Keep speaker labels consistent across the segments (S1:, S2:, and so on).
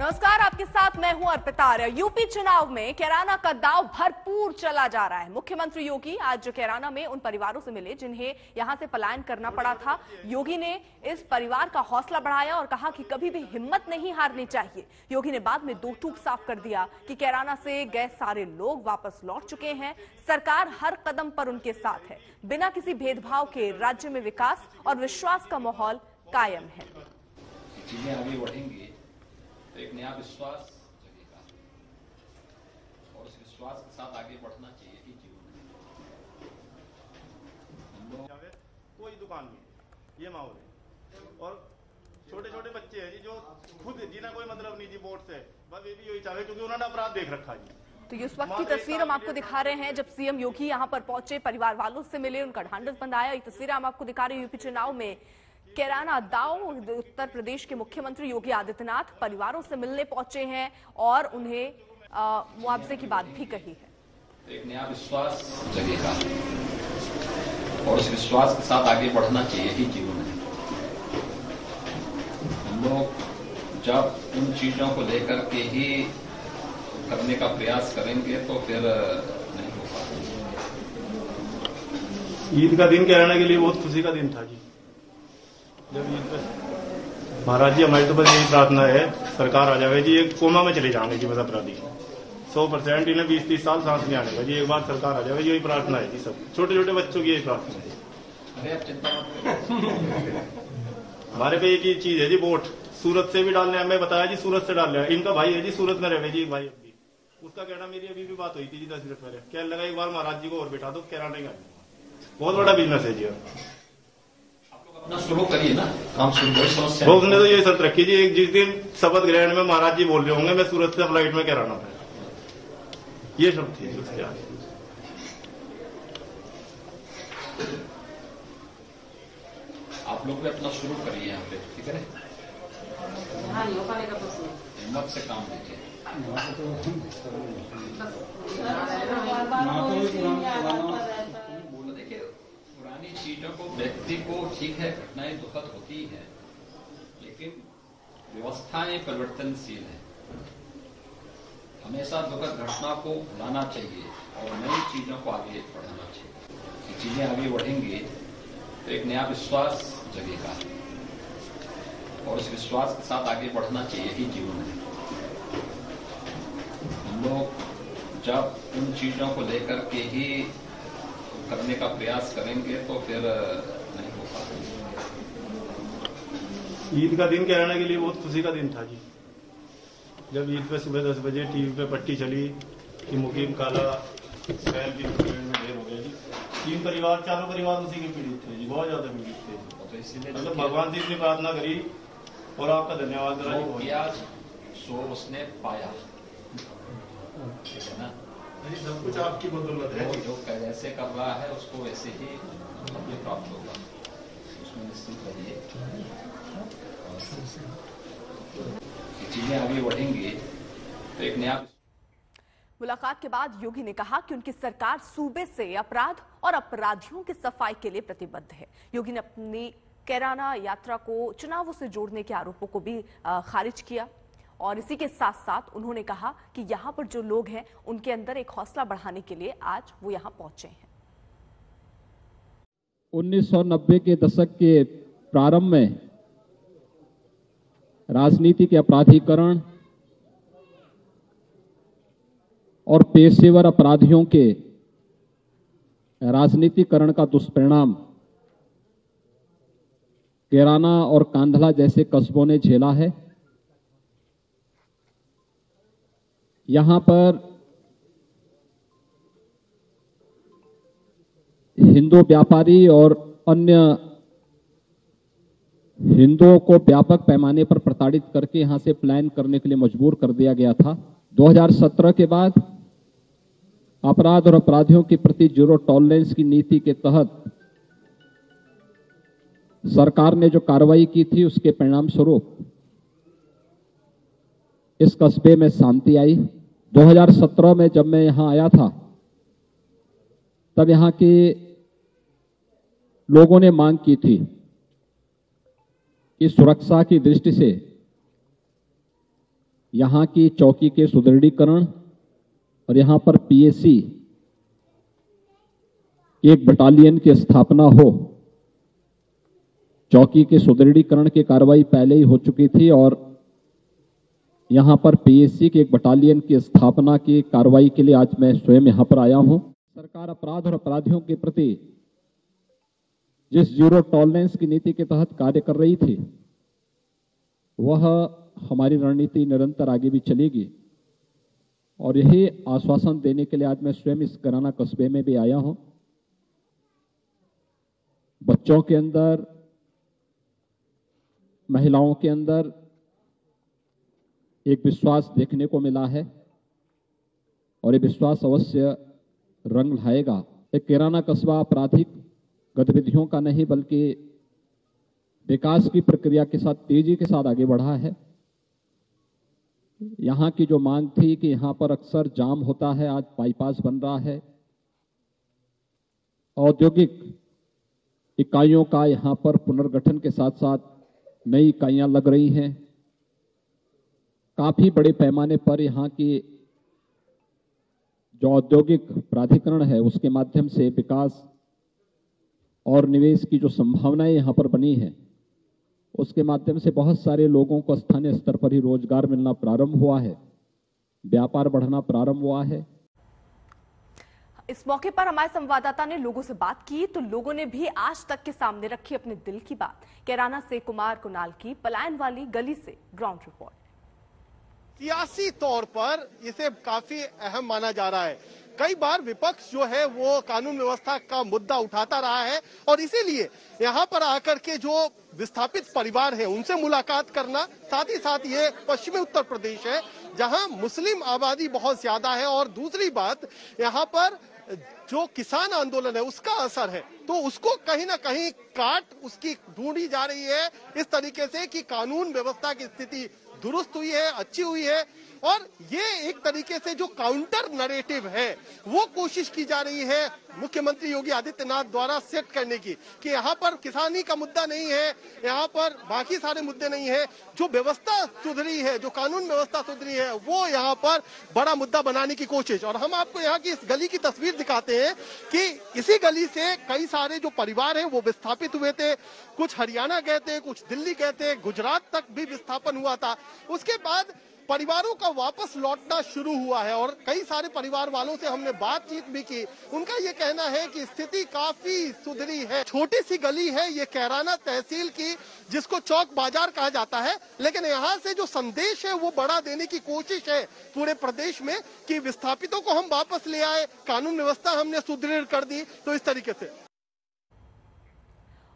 S1: नमस्कार, आपके साथ मैं हूं अर्पिता आर्य। यूपी चुनाव में कैराना का दांव भरपूर चला जा रहा है। मुख्यमंत्री योगी आज कैराना में उन परिवारों से मिले जिन्हें यहां से पलायन करना पड़ा था। योगी ने इस परिवार का हौसला बढ़ाया और कहा कि कभी भी हिम्मत नहीं हारनी चाहिए। योगी ने बाद में दो टूक साफ कर दिया कि कैराना से गए सारे लोग वापस लौट चुके हैं। सरकार हर कदम पर उनके साथ है। बिना किसी भेदभाव के राज्य में विकास और विश्वास का माहौल कायम है।
S2: चीजें आगे बढ़ेंगी तो एक नया विश्वास जगेगा और उस विश्वास के साथ आगे बढ़ना चाहिए कि जीवन में
S3: कोई दुकान में ये माहौल है और छोटे छोटे बच्चे हैं जी जो खुद जिन्हें कोई मतलब नहीं जी वोट से, बस ये भी यही चाहे क्योंकि उन्होंने अपराध देख रखा है।
S1: तो ये उस वक्त की तस्वीर हम आपको दिखा रहे हैं जब सीएम योगी यहां पर पहुंचे, परिवार वालों से मिले, उनका ढांढस बंधाया। ये तस्वीरें हम आपको दिखा रहे हैं यूपी चुनाव में कैराना दांव। उत्तर प्रदेश के मुख्यमंत्री योगी आदित्यनाथ परिवारों से मिलने पहुंचे हैं और उन्हें मुआवजे की बात भी कही है।
S2: तो एक नया विश्वास जगेगा और उस विश्वास के साथ आगे बढ़ना चाहिए कि जीवन में हम लोग जब उन चीजों को लेकर के ही करने का प्रयास करेंगे तो फिर नहीं हो पाएगा।
S3: ईद का दिन कैराना के लिए बहुत खुशी का दिन था जी। जब ईद पर महाराज जी हमारी तो बस यही प्रार्थना है सरकार आ जावे जी, एक कोमा में चले जाएंगे जी बस अपराधी 100%। इन्हें 20-30 साल सांस नहीं आने का जी, एक बार सरकार आ जावे, यही प्रार्थना है जी। सब छोटे छोटे बच्चों की यही प्रार्थना है।
S2: अरे आप चिंता मत करो।
S3: हमारे पे एक ही चीज है जी, वोट सूरत से भी डालने हमें बताया जी, सूरत से डाल लिया। इनका भाई है जी सूरत में रहे जी, भाई अभी उसका कहना, मेरी अभी भी बात हुई थी जी 10 मिनट पहले, कहने लगा एक बार महाराज जी को और बिठा दो, कैराना ही बहुत बड़ा बिजनेस है जी।
S2: अपना शुरू करिए ना, काम शुरू करिए।
S3: वो उसने तो ये शर्त रखी जी, एक जिस दिन शपथ ग्रहण में महाराज जी बोल रहे होंगे मैं सूरत से फ्लाइट में कैराना था, ये शर्त थी उसके आगे।
S2: आप लोग भी अपना शुरू करिए यहाँ पे, ठीक है? हिम्मत से काम लीजिए। देखिए, पुरानी चीजों को व्यक्ति को ठीक है, घटनाएं दुखद होती है, लेकिन व्यवस्थाएं परिवर्तनशील है। हमेशा दुखद घटना को भुलाना चाहिए और नई चीजों को आगे बढ़ाना चाहिए। चीजें आगे बढ़ेंगी तो एक नया विश्वास जगेगा और उस विश्वास के साथ आगे बढ़ना चाहिए कि जीवन में हम लोग जब उन चीजों को लेकर के ही करने का प्रयास करेंगे तो फिर नहीं हो पाएगा।
S3: ईद का दिन कैराना के लिए बहुत खुशी का दिन था जी। जब ईद पे सुबह 10 बजे टीवी पे पट्टी चली कि मुकीम काला शहर की में ढेर हो गया जी। 3 परिवार, चारों परिवार उसी के पीड़ित थे जी, बहुत ज्यादा पीड़ित थे।
S2: तो इसीलिए
S3: मतलब भगवान से इतनी प्रार्थना करी और आपका धन्यवाद करा
S2: किया, सो उसने पाया, ठीक है ना?
S3: सब कुछ आपकी बदौलत है।
S2: जो जैसे कर रहा है उसको वैसे ही फल प्राप्त होगा, उसमें निश्चित रहिए। चीजें आगे बढ़ेंगी तो एक नया।
S1: मुलाकात के बाद योगी ने कहा कि उनकी सरकार सूबे से अपराध और अपराधियों की सफाई के लिए प्रतिबद्ध है। योगी ने अपनी कैराना यात्रा को चुनावों से जोड़ने के आरोपों को भी खारिज किया और इसी के साथ साथ उन्होंने कहा कि यहां पर जो लोग हैं उनके अंदर एक हौसला बढ़ाने के लिए आज वो यहां पहुंचे हैं।
S4: 1990 के दशक के प्रारंभ में राजनीति के अपराधीकरण और पेशेवर अपराधियों के राजनीतिकरण का दुष्परिणाम कैराना और कांधला जैसे कस्बों ने झेला है। यहां पर हिंदू व्यापारी और अन्य हिंदुओं को व्यापक पैमाने पर प्रताड़ित करके यहां से पलायन करने के लिए मजबूर कर दिया गया था। 2017 के बाद अपराध और अपराधियों के प्रति जीरो टॉलरेंस की नीति के तहत सरकार ने जो कार्रवाई की थी उसके परिणाम स्वरूप इस कस्बे में शांति आई। 2017 में जब मैं यहां आया था तब यहां के लोगों ने मांग की थी कि सुरक्षा की दृष्टि से यहाँ की चौकी के सुदृढ़ीकरण और यहाँ पर पीएसी एक बटालियन की स्थापना हो। चौकी के सुदृढ़ीकरण की कार्रवाई पहले ही हो चुकी थी और यहाँ पर पीएसी के एक बटालियन की स्थापना की कार्रवाई के लिए आज मैं स्वयं यहाँ पर आया हूँ। सरकार अपराध और अपराधियों के प्रति जिस जीरो टॉलरेंस की नीति के तहत कार्य कर रही थी, वह हमारी रणनीति निरंतर आगे भी चलेगी और यही आश्वासन देने के लिए आज मैं स्वयं इस कैराना कस्बे में भी आया हूं। बच्चों के अंदर, महिलाओं के अंदर एक विश्वास देखने को मिला है और ये विश्वास अवश्य रंग लाएगा। एक कैराना कस्बा आपराधिक गतिविधियों का नहीं बल्कि विकास की प्रक्रिया के साथ तेजी के साथ आगे बढ़ा है। यहाँ की जो मांग थी कि यहाँ पर अक्सर जाम होता है, आज बाईपास बन रहा है। औद्योगिक इकाइयों का यहाँ पर पुनर्गठन के साथ साथ नई इकाइयां लग रही हैं। काफी बड़े पैमाने पर यहाँ की जो औद्योगिक प्राधिकरण है उसके माध्यम से विकास और निवेश की जो संभावनाएं यहाँ पर बनी है, उसके माध्यम से बहुत सारे लोगों को स्थानीय स्तर पर ही रोजगार मिलना प्रारंभ हुआ है, व्यापार बढ़ना प्रारंभ हुआ है।
S1: इस मौके पर हमारे संवाददाता ने लोगों से बात की तो लोगों ने भी आज तक के सामने रखी अपने दिल की बात। कैराना से कुमार कुणाल की पलायन वाली गली से ग्राउंड रिपोर्ट।
S5: सियासी तौर पर इसे काफी अहम माना जा रहा है। कई बार विपक्ष जो है वो कानून व्यवस्था का मुद्दा उठाता रहा है और इसीलिए यहाँ पर आकर के जो विस्थापित परिवार है उनसे मुलाकात करना, साथ ही साथ ये पश्चिमी उत्तर प्रदेश है जहाँ मुस्लिम आबादी बहुत ज्यादा है और दूसरी बात यहाँ पर जो किसान आंदोलन है उसका असर है, तो उसको कहीं ना कहीं काट उसकी ढूंढी जा रही है इस तरीके से कि कानून व्यवस्था की स्थिति दुरुस्त हुई है, अच्छी हुई है। और ये एक तरीके से जो काउंटर नरेटिव है वो कोशिश की जा रही है मुख्यमंत्री योगी आदित्यनाथ द्वारा सेट करने की कि यहाँ पर किसानी का मुद्दा नहीं है, यहाँ पर बाकी सारे मुद्दे नहीं है, जो व्यवस्था सुधरी है, जो कानून व्यवस्था सुधरी है वो यहाँ पर बड़ा मुद्दा बनाने की कोशिश। और हम आपको यहाँ की इस गली की तस्वीर दिखाते हैं कि इसी गली से कई सारे जो परिवार हैं वो विस्थापित हुए थे, कुछ हरियाणा गए थे, कुछ दिल्ली गए थे, गुजरात तक भी विस्थापन हुआ था। उसके बाद परिवारों का वापस लौटना शुरू हुआ है और कई सारे परिवार वालों से हमने बातचीत भी की। उनका ये कहना है कि स्थिति काफी सुधरी है। छोटी सी गली है ये कैराना तहसील की, जिसको चौक बाजार कहा जाता है, लेकिन यहाँ से जो संदेश है वो बड़ा देने की कोशिश है पूरे प्रदेश में कि विस्थापितों को हम वापस ले आए, कानून व्यवस्था हमने सुदृढ़ कर दी। तो इस तरीके से।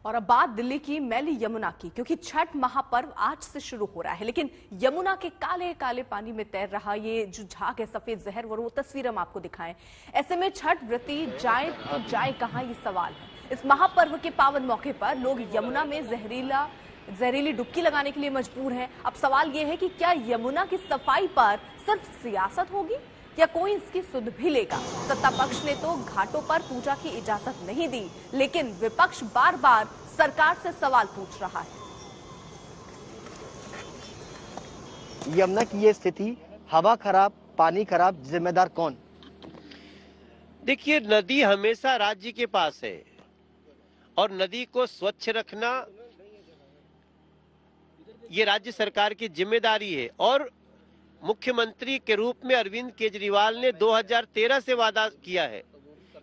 S1: और अब बात दिल्ली की मैली यमुना की, क्योंकि छठ महापर्व आज से शुरू हो रहा है, लेकिन यमुना के काले काले पानी में तैर रहा ये जो झाग है, सफेद जहर, वो तस्वीर हम आपको दिखाएं। ऐसे में छठ व्रती जाए तो जाए कहां, ये सवाल है। इस महापर्व के पावन मौके पर लोग यमुना में जहरीली डुबकी लगाने के लिए मजबूर हैं। अब सवाल ये है कि क्या यमुना की सफाई पर सिर्फ सियासत होगी या कोई इसकी सुध भी लेगा। सत्ता पक्ष ने तो घाटों पर पूजा की इजाजत नहीं दी, लेकिन विपक्ष बार बार सरकार से सवाल पूछ रहा है।
S6: यमुना की ये स्थिति, हवा खराब, पानी खराब, जिम्मेदार कौन?
S7: देखिए, नदी हमेशा राज्य के पास है और नदी को स्वच्छ रखना ये राज्य सरकार की जिम्मेदारी है। और मुख्यमंत्री के रूप में अरविंद केजरीवाल ने 2013 से वादा किया है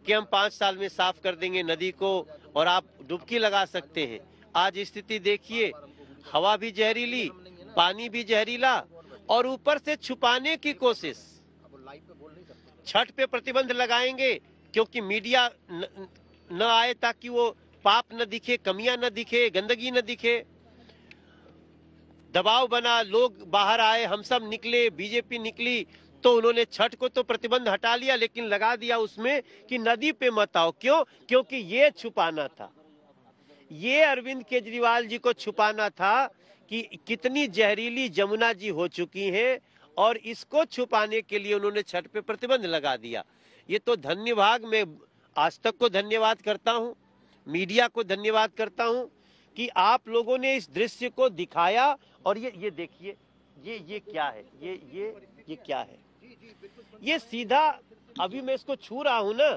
S7: कि हम 5 साल में साफ कर देंगे नदी को और आप डुबकी लगा सकते हैं। आज स्थिति देखिए, हवा भी जहरीली, पानी भी जहरीला और ऊपर से छुपाने की कोशिश। छठ पे प्रतिबंध लगाएंगे क्योंकि मीडिया न आए, ताकि वो पाप न दिखे, कमियां न दिखे, गंदगी न दिखे। दबाव बना, लोग बाहर आए, हम सब निकले, बीजेपी निकली, तो उन्होंने छठ को तो प्रतिबंध हटा लिया, लेकिन लगा दिया उसमें कि नदी पे मत आओ। क्यों? क्योंकि ये छुपाना था, ये अरविंद केजरीवाल जी को छुपाना था कि कितनी जहरीली जमुना जी हो चुकी हैं और इसको छुपाने के लिए उन्होंने छठ पे प्रतिबंध लगा दिया। ये तो धन्यवाद, मैं आज तक को धन्यवाद करता हूँ, मीडिया को धन्यवाद करता हूँ कि आप लोगों ने इस दृश्य को दिखाया। और ये देखिए, ये क्या है, ये क्या है? ये सीधा अभी मैं इसको छू रहा हूं ना,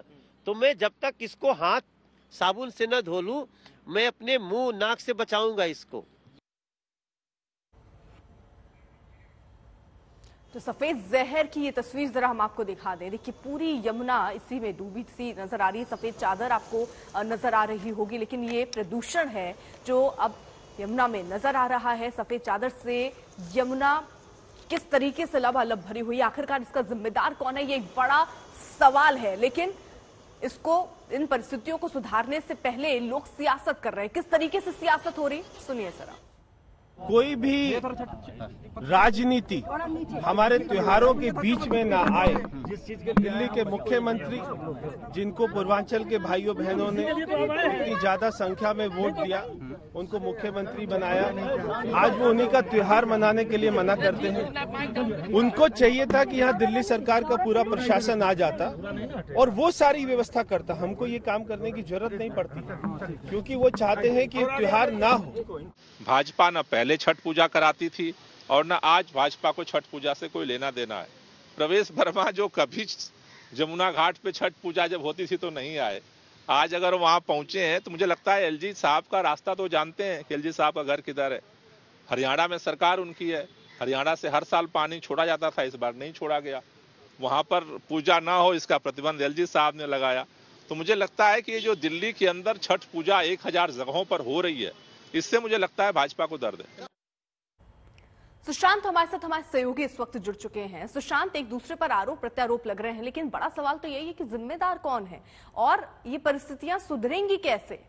S7: तो मैं जब तक इसको हाथ साबुन से न धो लूं, मैं अपने मुंह नाक से बचाऊंगा इसको।
S1: तो सफेद जहर की ये तस्वीर जरा हम आपको दिखा दें। देखिए पूरी यमुना इसी में डूबी सी नजर आ रही है। सफेद चादर आपको नजर आ रही होगी, लेकिन ये प्रदूषण है जो अब यमुना में नजर आ रहा है। सफेद चादर से यमुना किस तरीके से लबालब भरी हुई, आखिरकार इसका जिम्मेदार कौन है, ये एक बड़ा सवाल है। लेकिन इसको, इन परिस्थितियों को सुधारने से पहले लोग सियासत कर रहे हैं। किस तरीके से सियासत हो रही, सुनिए जरा।
S8: कोई भी राजनीति हमारे त्योहारों के बीच में ना आए। दिल्ली के मुख्यमंत्री, जिनको पूर्वांचल के भाइयों बहनों ने इतनी ज्यादा संख्या में वोट दिया, उनको मुख्यमंत्री बनाया, आज वो उन्हीं का त्योहार मनाने के लिए मना करते हैं। उनको चाहिए था कि यहाँ दिल्ली सरकार का पूरा प्रशासन आ जाता और वो सारी व्यवस्था करता। हमको ये काम करने की जरूरत नहीं पड़ती, क्योंकि वो चाहते हैं कि त्योहार ना हो।
S9: भाजपा न पहले छठ पूजा कराती थी और न आज भाजपा को छठ पूजा से कोई लेना देना है। प्रवेश वर्मा जो कभी जमुना घाट पे छठ पूजा जब होती थी तो नहीं आए, आज अगर वहां पहुंचे हैं तो मुझे लगता है एलजी साहब का रास्ता तो जानते हैं कि एलजी साहब का घर किधर है। हरियाणा में सरकार उनकी है, हरियाणा से हर साल पानी छोड़ा जाता था, इस बार नहीं छोड़ा गया। वहां पर पूजा ना हो इसका प्रतिबंध एलजी साहब ने लगाया। तो मुझे लगता है कि ये जो दिल्ली के अंदर छठ पूजा 1000 जगहों पर हो रही है, इससे मुझे लगता है भाजपा को दर्द है।
S1: सुशांत हमारे साथ, हमारे सहयोगी इस वक्त जुड़ चुके हैं। सुशांत, एक दूसरे पर आरोप प्रत्यारोप लग रहे हैं, लेकिन बड़ा सवाल तो यही है कि जिम्मेदार कौन है और ये परिस्थितियां सुधरेंगी कैसे?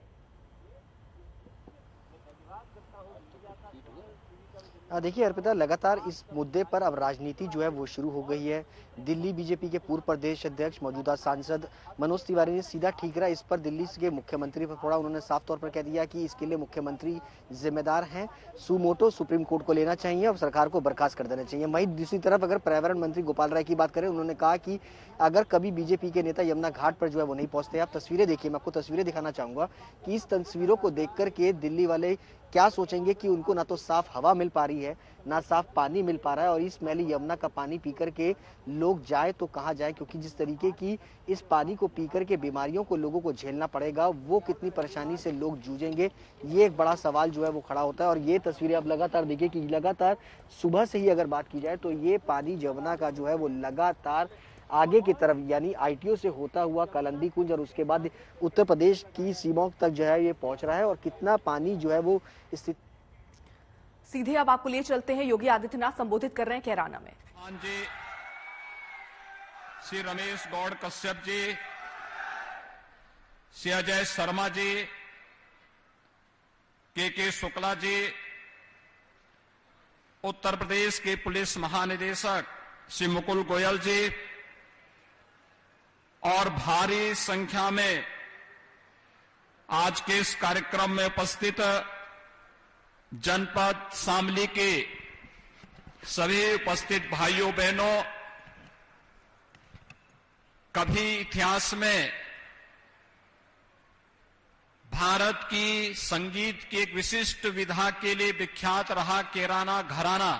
S6: देखिए अर्पिता, लगातार इस मुद्दे पर अब राजनीति जो है वो शुरू हो गई है। दिल्ली बीजेपी के पूर्व प्रदेश अध्यक्ष, मौजूदा सांसद मनोज तिवारी ने सीधा ठीकरा इस पर दिल्ली के मुख्यमंत्री पर फोड़ा। उन्होंने साफ तौर पर कह दिया कि इसके लिए मुख्यमंत्री जिम्मेदार हैं, सुमोटो सुप्रीम कोर्ट को लेना चाहिए और सरकार को बर्खास्त कर देना चाहिए। वहीं दूसरी तरफ अगर पर्यावरण मंत्री गोपाल राय की बात करें, उन्होंने कहा कि अगर कभी बीजेपी के नेता यमुना घाट पर जो है वो नहीं पहुंचते। आप तस्वीरें देखिए, मैं आपको तस्वीरें दिखाना चाहूंगा कि इस तस्वीरों को देख करके दिल्ली वाले क्या सोचेंगे कि उनको ना तो साफ हवा मिल पा रही है, ना साफ पानी मिल पा रहा है, और इस मैली यमुना का पानी पीकर के लोग जाए तो कहाँ जाए, क्योंकि जिस तरीके की इस पानी को पीकर के बीमारियों को लोगों को झेलना पड़ेगा, वो कितनी परेशानी से लोग जूझेंगे, ये एक बड़ा सवाल जो है वो खड़ा होता है। और ये तस्वीरें आप लगातार देखिए कि लगातार सुबह से ही अगर बात की जाए तो ये पानी यमुना का जो है वो लगातार आगे की तरफ यानी आईटीओ से होता हुआ कालंदी कुंज और उसके बाद उत्तर प्रदेश की सीमाओं तक जो है ये पहुंच रहा है। और कितना पानी जो है वो स्थित,
S1: सीधे अब आपको लिए चलते हैं, योगी आदित्यनाथ संबोधित कर रहे हैं कैराना में।
S10: जी, श्री रमेश गौड़ कश्यप जी, श्री अजय शर्मा जी, के शुक्ला जी, उत्तर प्रदेश के पुलिस महानिदेशक श्री मुकुल गोयल जी और भारी संख्या में आज के इस कार्यक्रम में उपस्थित जनपद शामली के सभी उपस्थित भाइयों बहनों, कभी इतिहास में भारत की संगीत की एक विशिष्ट विधा के लिए विख्यात रहा कैराना घराना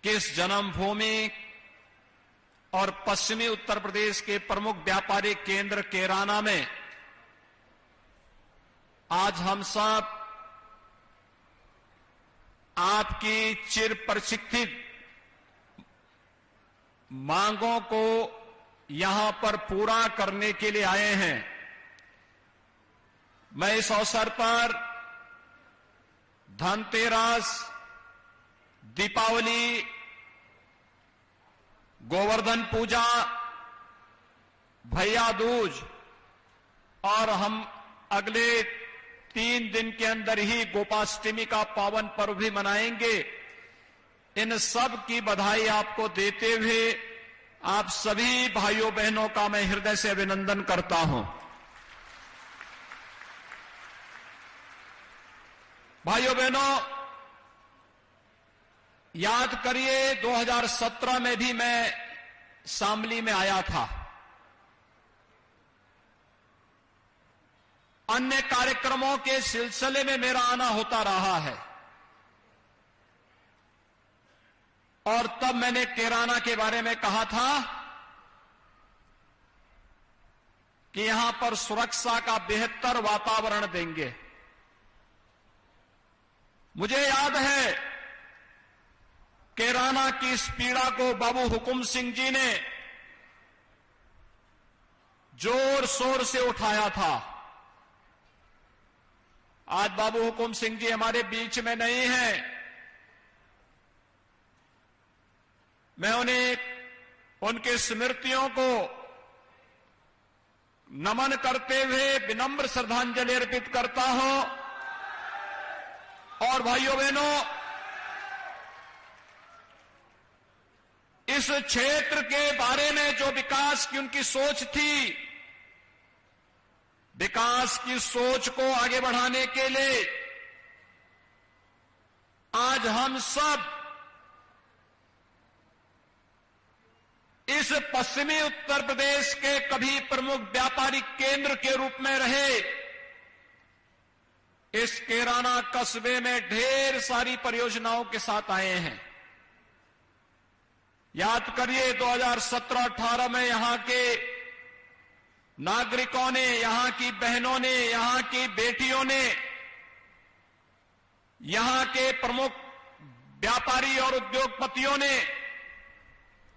S10: किस जन्मभूमि और पश्चिमी उत्तर प्रदेश के प्रमुख व्यापारिक केंद्र कैराना में आज हम सब आपकी चिर प्रशिक्षित मांगों को यहां पर पूरा करने के लिए आए हैं। मैं इस अवसर पर धनतेरस, दीपावली, गोवर्धन पूजा, भैया दूज और हम अगले 3 दिन के अंदर ही गोपाष्टमी का पावन पर्व भी मनाएंगे। इन सब की बधाई आपको देते हुए आप सभी भाइयों बहनों का मैं हृदय से अभिनंदन करता हूं। भाइयों बहनों, याद करिए 2017 में भी मैं शामली में आया था। अन्य कार्यक्रमों के सिलसिले में मेरा आना होता रहा है और तब मैंने कैराना के बारे में कहा था कि यहां पर सुरक्षा का बेहतर वातावरण देंगे। मुझे याद है कैराना की इस पीड़ा को बाबू हुकुम सिंह जी ने जोर शोर से उठाया था। आज बाबू हुकुम सिंह जी हमारे बीच में नहीं हैं। मैं उन्हें उनके स्मृतियों को नमन करते हुए विनम्र श्रद्धांजलि अर्पित करता हूं। और भाइयों बहनों, इस क्षेत्र के बारे में जो विकास की उनकी सोच थी, विकास की सोच को आगे बढ़ाने के लिए आज हम सब इस पश्चिमी उत्तर प्रदेश के कभी प्रमुख व्यापारिक केंद्र के रूप में रहे इस कैराना कस्बे में ढेर सारी परियोजनाओं के साथ आए हैं। याद करिए 2017-18 में यहां के नागरिकों ने, यहां की बहनों ने, यहां की बेटियों ने, यहां के प्रमुख व्यापारी और उद्योगपतियों ने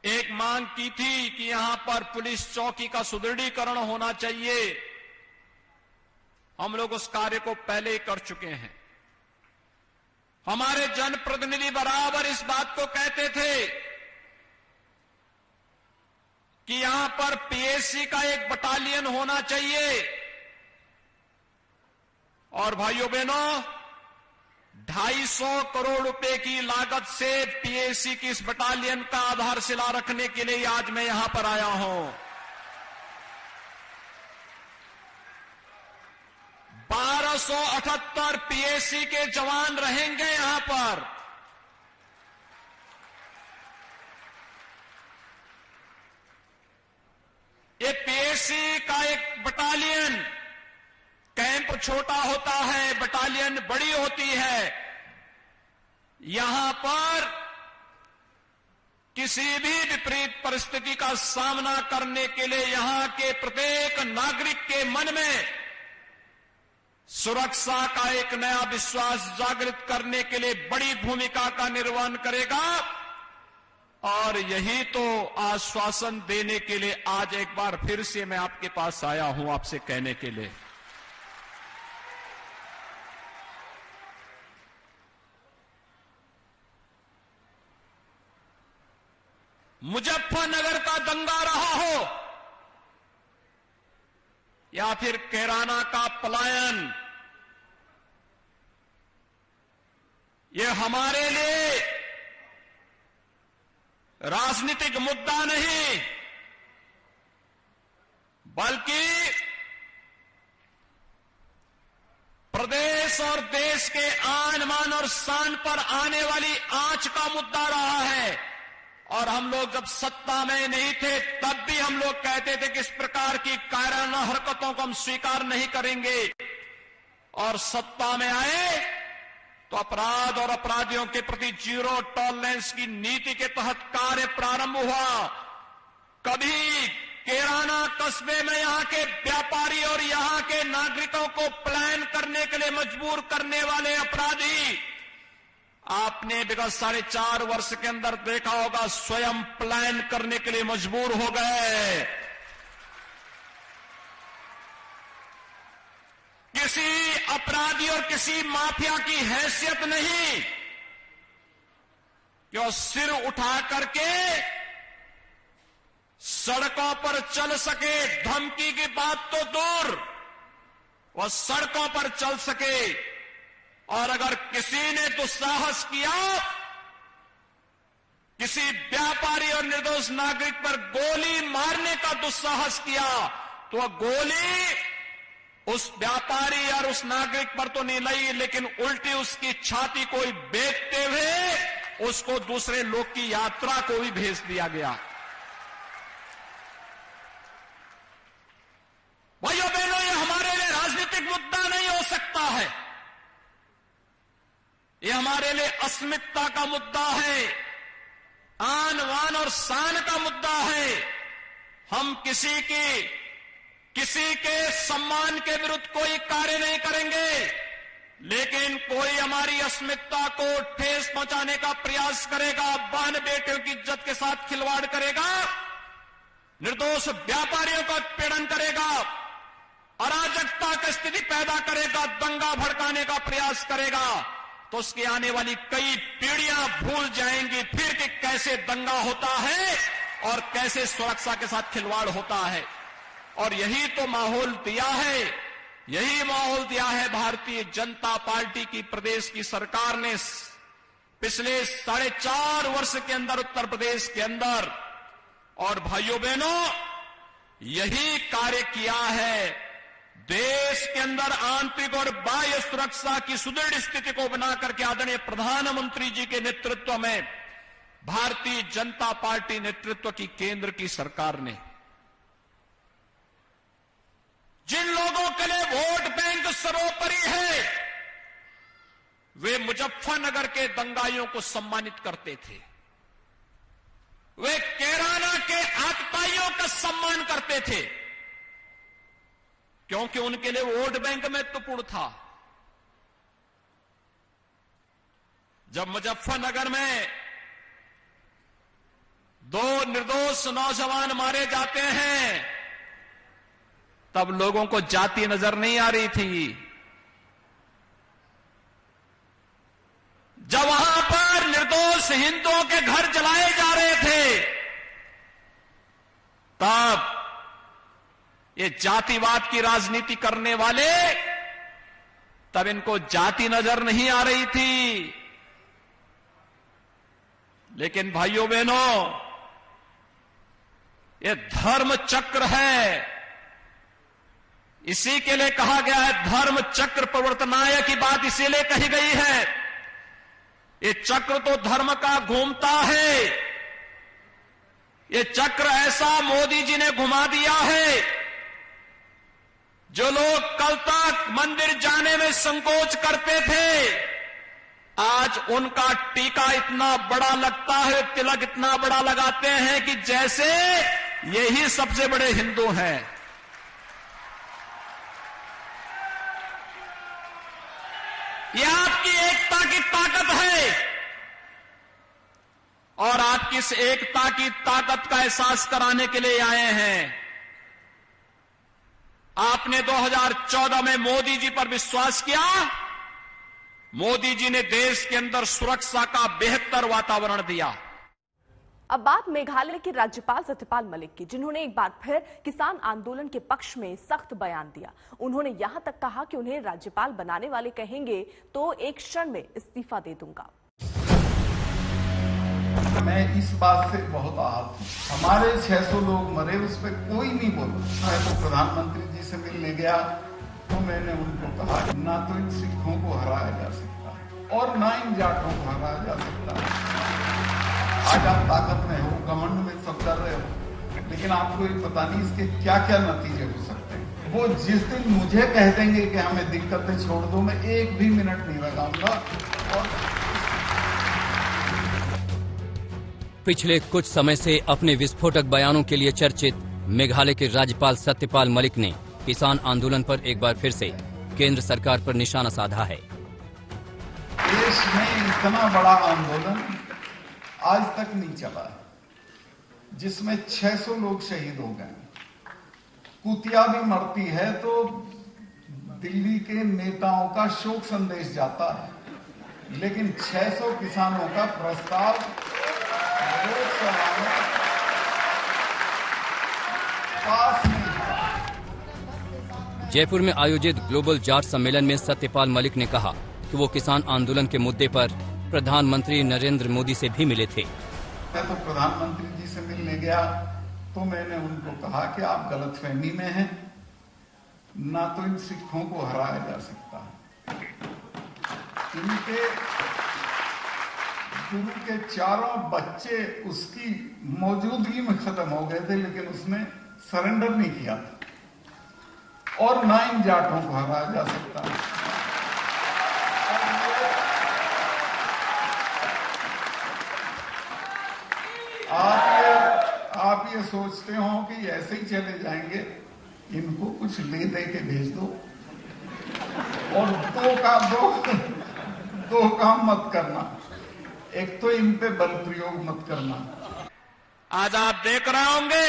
S10: एक मांग की थी कि यहां पर पुलिस चौकी का सुदृढ़ीकरण होना चाहिए। हम लोग उस कार्य को पहले ही कर चुके हैं। हमारे जनप्रतिनिधि बराबर इस बात को कहते थे कि यहां पर पीएससी का एक बटालियन होना चाहिए। और भाइयों बहनों, 250 करोड़ रुपए की लागत से पीएससी की इस बटालियन का आधारशिला रखने के लिए आज मैं यहां पर आया हूं। 1278 पीएससी के जवान रहेंगे यहां पर। ये पीएससी का एक बटालियन, कैंप छोटा होता है, बटालियन बड़ी होती है। यहां पर किसी भी विपरीत परिस्थिति का सामना करने के लिए यहां के प्रत्येक नागरिक के मन में सुरक्षा का एक नया विश्वास जागृत करने के लिए बड़ी भूमिका का निर्वहन करेगा। और यही तो आश्वासन देने के लिए आज एक बार फिर से मैं आपके पास आया हूं, आपसे कहने के लिए। मुजफ्फरनगर का दंगा रहा हो या फिर कैराना का पलायन, ये हमारे लिए राजनीतिक मुद्दा नहीं, बल्कि प्रदेश और देश के आन मान और शान पर आने वाली आंच का मुद्दा रहा है। और हम लोग जब सत्ता में नहीं थे तब भी हम लोग कहते थे कि इस प्रकार की कायराना हरकतों को हम स्वीकार नहीं करेंगे। और सत्ता में आए तो अपराध और अपराधियों के प्रति जीरो टॉलरेंस की नीति के तहत कार्य प्रारंभ हुआ। कभी कैराना कस्बे में यहां के व्यापारी और यहां के नागरिकों को प्लान करने के लिए मजबूर करने वाले अपराधी आपने विगत 4.5 वर्ष के अंदर देखा होगा, स्वयं प्लान करने के लिए मजबूर हो गए। किसी अपराधी और किसी माफिया की हैसियत नहीं कि वो सिर उठा करके सड़कों पर चल सके। धमकी की बात तो दूर, वह सड़कों पर चल सके। और अगर किसी ने दुस्साहस किया, किसी व्यापारी और निर्दोष नागरिक पर गोली मारने का दुस्साहस किया, तो वह गोली उस व्यापारी और उस नागरिक पर तो नहीं लगी, लेकिन उल्टी उसकी छाती को बेचते हुए उसको दूसरे लोग की यात्रा को भी भेज दिया गया। भाइयों बहनों, ये हमारे लिए राजनीतिक मुद्दा हमारे लिए अस्मिता का मुद्दा है, आन वान और शान का मुद्दा है। हम किसी के सम्मान के विरुद्ध कोई कार्य नहीं करेंगे, लेकिन कोई हमारी अस्मिता को ठेस पहुंचाने का प्रयास करेगा, बहन बेटियों की इज्जत के साथ खिलवाड़ करेगा, निर्दोष व्यापारियों का उत्पीड़न करेगा, अराजकता की स्थिति पैदा करेगा, दंगा भड़काने का प्रयास करेगा, तो उसकी आने वाली कई पीढ़ियां भूल जाएंगी फिर कि कैसे दंगा होता है और कैसे सुरक्षा के साथ खिलवाड़ होता है। और यही तो माहौल दिया है, यही माहौल दिया है भारतीय जनता पार्टी की प्रदेश की सरकार ने पिछले 4.5 वर्ष के अंदर उत्तर प्रदेश के अंदर। और भाइयों बहनों, यही कार्य किया है। देश के अंदर आंतरिक और बाह्य सुरक्षा की सुदृढ़ स्थिति को बनाकर के आदरणीय प्रधानमंत्री जी के नेतृत्व में भारतीय जनता पार्टी नेतृत्व की केंद्र की सरकार ने जिन लोगों के लिए वोट बैंक सर्वोपरि है, वे मुजफ्फरनगर के दंगाइयों को सम्मानित करते थे, वे कैराना के आतताइयों का सम्मान करते थे, क्योंकि उनके लिए वोट बैंक महत्वपूर्ण था। जब मुजफ्फरनगर में 2 निर्दोष नौजवान मारे जाते हैं, तब लोगों को जाति नजर नहीं आ रही थी। जब वहां पर निर्दोष हिंदुओं के घर जलाए जा रहे थे, तब ये जातिवाद की राजनीति करने वाले, तब इनको जाति नजर नहीं आ रही थी। लेकिन भाइयों बहनों, ये धर्म चक्र है, इसी के लिए कहा गया है धर्म चक्र प्रवर्तनाय की बात इसीलिए कही गई है। ये चक्र तो धर्म का घूमता है, ये चक्र ऐसा मोदी जी ने घुमा दिया है। जो लोग कल तक मंदिर जाने में संकोच करते थे, आज उनका टीका इतना बड़ा लगता है, तिलक इतना बड़ा लगाते हैं कि जैसे यही सबसे बड़े हिंदू हैं। यह आपकी एकता की ताकत है, और आपकी इस एकता की ताकत का एहसास कराने के लिए आए हैं। आपने 2014 में मोदी जी पर विश्वास किया, मोदी जी ने देश के अंदर सुरक्षा का बेहतर वातावरण दिया।
S1: अब बात मेघालय के राज्यपाल सत्यपाल मलिक की, जिन्होंने एक बार फिर किसान आंदोलन के पक्ष में सख्त बयान दिया। उन्होंने यहां तक कहा कि उन्हें राज्यपाल बनाने वाले कहेंगे तो एक क्षण में इस्तीफा दे दूंगा।
S11: मैं इस बात से बहुत आहत हूँ। हमारे 600 लोग मरे, उस पर कोई नहीं बोला। मैं तो प्रधानमंत्री जी से मिलने गया तो मैंने उनको कहा ना तो इन सिखों को हराया जा सकता और ना इन जाटों को हराया जा सकता। आज आप ताकत में हो, घमंड में सब कर रहे हो, लेकिन आपको ये पता नहीं इसके क्या क्या नतीजे हो सकते हैं। वो जिस दिन मुझे कह देंगे कि हमें दिक्कतें छोड़ दो, मैं एक भी मिनट नहीं लगाऊंगा। और
S12: पिछले कुछ समय से अपने विस्फोटक बयानों के लिए चर्चित मेघालय के राज्यपाल सत्यपाल मलिक ने किसान आंदोलन पर एक बार फिर से केंद्र सरकार पर निशाना साधा है।
S11: देश में इतना बड़ा आंदोलन आज तक नहीं चला है, जिसमें 600 लोग शहीद हो गए। कुतिया भी मरती है तो दिल्ली के नेताओं का शोक संदेश जाता है, लेकिन 600 किसानों का प्रस्ताव लोकसभा में पास नहीं हुआ।
S12: जयपुर में आयोजित ग्लोबल जाट सम्मेलन में सत्यपाल मलिक ने कहा कि वो किसान आंदोलन के मुद्दे पर प्रधानमंत्री नरेंद्र मोदी से भी मिले थे।
S11: मैं तो प्रधानमंत्री जी से मिलने गया तो मैंने उनको कहा कि आप गलतफहमी में हैं, ना तो इन सिखों को हराया जा सकता। इनके गुरु के 4 बच्चे उसकी मौजूदगी में खत्म हो गए थे, लेकिन उसने सरेंडर नहीं किया था। और ना इन जाटों को हराया जा सकता। आप ये सोचते हो कि ऐसे ही चले जाएंगे, इनको कुछ ले दे के भेज दो और दो काम मत करना। एक तो इन पे बल प्रयोग मत करना।
S10: आज आप देख रहे होंगे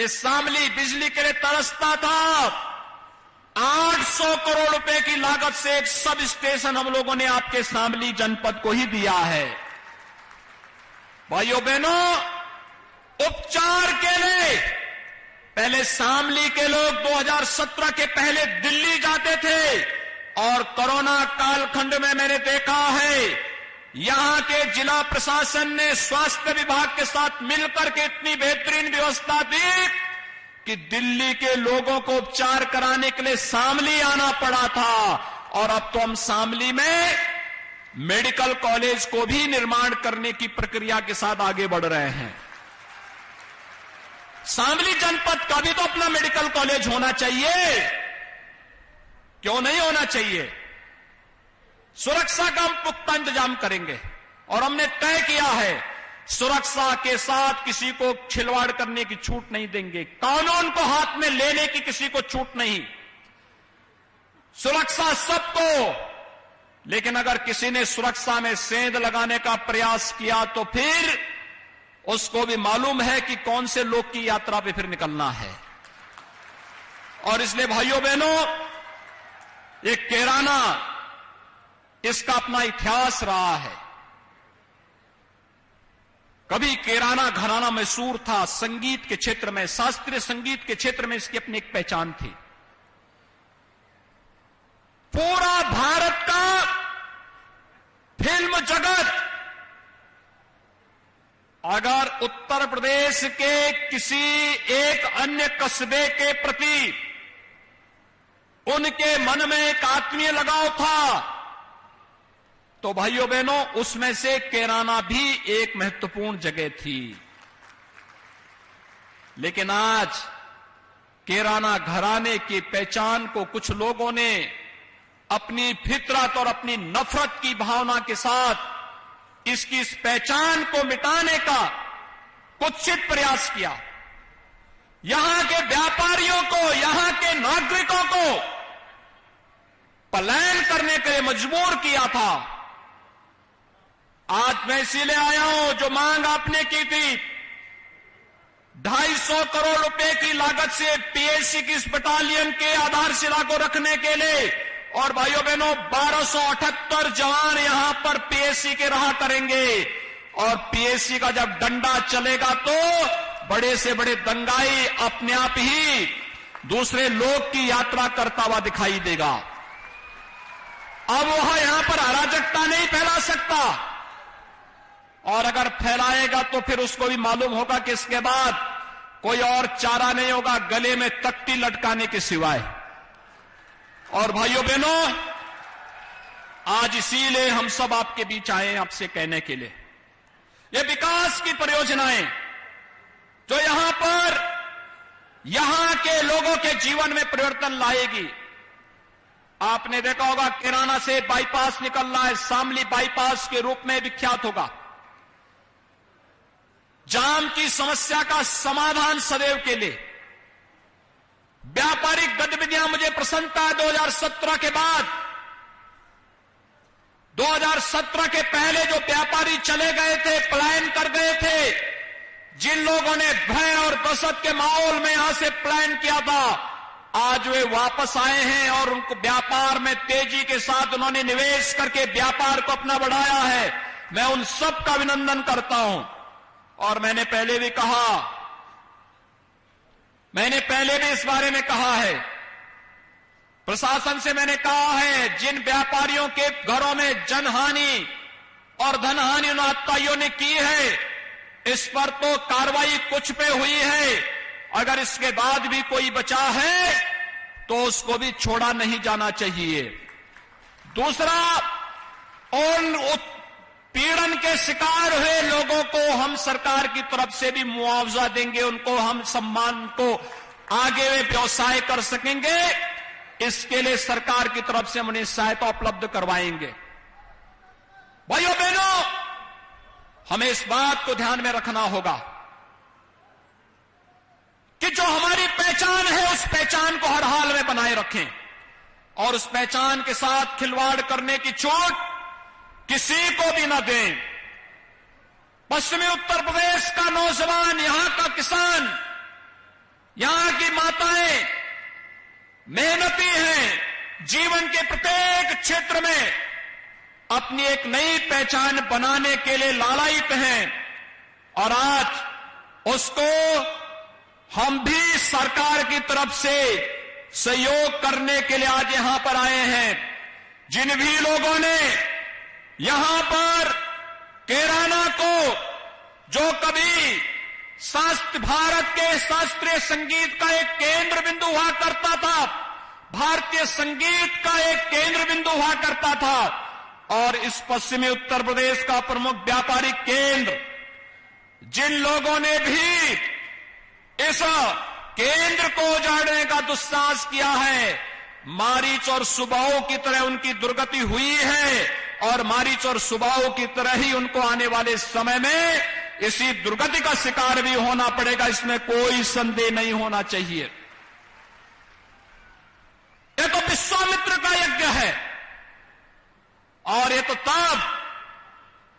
S10: इस शामली बिजली के लिए तरसता था। 800 करोड़ रुपए की लागत से एक सब स्टेशन हम लोगों ने आपके शामली जनपद को ही दिया है। भाइयों बहनों, उपचार के लिए पहले शामली के लोग 2017 के पहले दिल्ली जाते थे और कोरोना कालखंड में मैंने देखा है यहां के जिला प्रशासन ने स्वास्थ्य विभाग के साथ मिलकर के इतनी बेहतरीन व्यवस्था दी कि दिल्ली के लोगों को उपचार कराने के लिए शामली आना पड़ा था। और अब तो हम शामली में मेडिकल कॉलेज को भी निर्माण करने की प्रक्रिया के साथ आगे बढ़ रहे हैं। शामली जनपद का भी तो अपना मेडिकल कॉलेज होना चाहिए, क्यों नहीं होना चाहिए? सुरक्षा का हम पुख्ता इंतजाम करेंगे और हमने तय किया है सुरक्षा के साथ किसी को खिलवाड़ करने की छूट नहीं देंगे, कानून को हाथ में लेने की किसी को छूट नहीं। सुरक्षा सबको, लेकिन अगर किसी ने सुरक्षा में सेंध लगाने का प्रयास किया तो फिर उसको भी मालूम है कि कौन से लोग की यात्रा पे फिर निकलना है। और इसलिए भाइयों बहनों, ये कैराना, इसका अपना इतिहास रहा है। कभी कैराना घराना मशहूर था संगीत के क्षेत्र में, शास्त्रीय संगीत के क्षेत्र में इसकी अपनी एक पहचान थी। पूरा भारत का फिल्म जगत अगर उत्तर प्रदेश के किसी एक अन्य कस्बे के प्रति उनके मन में एक आत्मीय लगाव था तो भाइयों बहनों उसमें से कैराना भी एक महत्वपूर्ण जगह थी। लेकिन आज कैराना घराने की पहचान को कुछ लोगों ने अपनी फितरत और अपनी नफरत की भावना के साथ इसकी इस पहचान को मिटाने का कुत्सित प्रयास किया। यहां के व्यापारियों को, यहां के नागरिकों को पलायन करने के लिए मजबूर किया था। आज मैं इसीलिए आया हूं, जो मांग आपने की थी 250 करोड़ रुपए की लागत से पीएससी की इस बटालियन के आधारशिला को रखने के लिए, और भाइयों बहनों 1278 जवान यहां पर पीएससी के रहा करेंगे। और पीएससी का जब डंडा चलेगा तो बड़े से बड़े दंगाई अपने आप ही दूसरे लोग की यात्रा करता हुआ दिखाई देगा। अब वह यहां पर अराजकता नहीं फैला सकता, और अगर फैलाएगा तो फिर उसको भी मालूम होगा कि इसके बाद कोई और चारा नहीं होगा गले में तख्ती लटकाने के सिवाय। और भाइयों बहनों, आज इसीलिए हम सब आपके बीच आए हैं आपसे कहने के लिए, ये विकास की परियोजनाएं जो यहां पर यहां के लोगों के जीवन में परिवर्तन लाएगी। आपने देखा होगा कैराना से बाईपास निकल रहा है, शामली बाईपास के रूप में विख्यात होगा। जाम की समस्या का समाधान सदैव के लिए, व्यापारिक गतिविधियां, मुझे प्रसन्नता है 2017 के बाद, 2017 के पहले जो व्यापारी चले गए थे, पलायन कर गए थे, जिन लोगों ने भय और दहशत के माहौल में यहां से पलायन किया था, आज वे वापस आए हैं और उनको व्यापार में तेजी के साथ उन्होंने निवेश करके व्यापार को अपना बढ़ाया है। मैं उन सब का अभिनंदन करता हूं। और मैंने पहले भी इस बारे में कहा है, प्रशासन से मैंने कहा है, जिन व्यापारियों के घरों में जनहानि और धनहानि उन आतताइयों ने की है, इस पर तो कार्रवाई कुछ पे हुई है। अगर इसके बाद भी कोई बचा है तो उसको भी छोड़ा नहीं जाना चाहिए। दूसरा, उन पीड़न के शिकार हुए लोगों को हम सरकार की तरफ से भी मुआवजा देंगे, उनको हम सम्मान को आगे वे व्यवसाय कर सकेंगे, इसके लिए सरकार की तरफ से हम उन्हें सहायता उपलब्ध करवाएंगे। भाइयों बहनों, हमें इस बात को ध्यान में रखना होगा कि जो हमारी पहचान है उस पहचान को हर हाल में बनाए रखें और उस पहचान के साथ खिलवाड़ करने की छूट किसी को भी न दें। पश्चिमी उत्तर प्रदेश का नौजवान, यहां का किसान, यहां की माताएं मेहनती हैं, जीवन के प्रत्येक क्षेत्र में अपनी एक नई पहचान बनाने के लिए लालायित हैं और आज उसको हम भी सरकार की तरफ से सहयोग करने के लिए आज यहां पर आए हैं। जिन भी लोगों ने यहां पर कैराना को, जो कभी भारत के शास्त्रीय संगीत का एक केंद्र बिंदु हुआ करता था, भारतीय संगीत का एक केंद्र बिंदु हुआ करता था और इस पश्चिमी उत्तर प्रदेश का प्रमुख व्यापारिक केंद्र, जिन लोगों ने भी इस केंद्र को उजाड़ने का दुस्साहस किया है, मारीच और सुबाहों की तरह उनकी दुर्गति हुई है और मारीच और सुबाहों की तरह ही उनको आने वाले समय में इसी दुर्गति का शिकार भी होना पड़ेगा, इसमें कोई संदेह नहीं होना चाहिए। ये तो विश्वामित्र का यज्ञ है और ये तो तब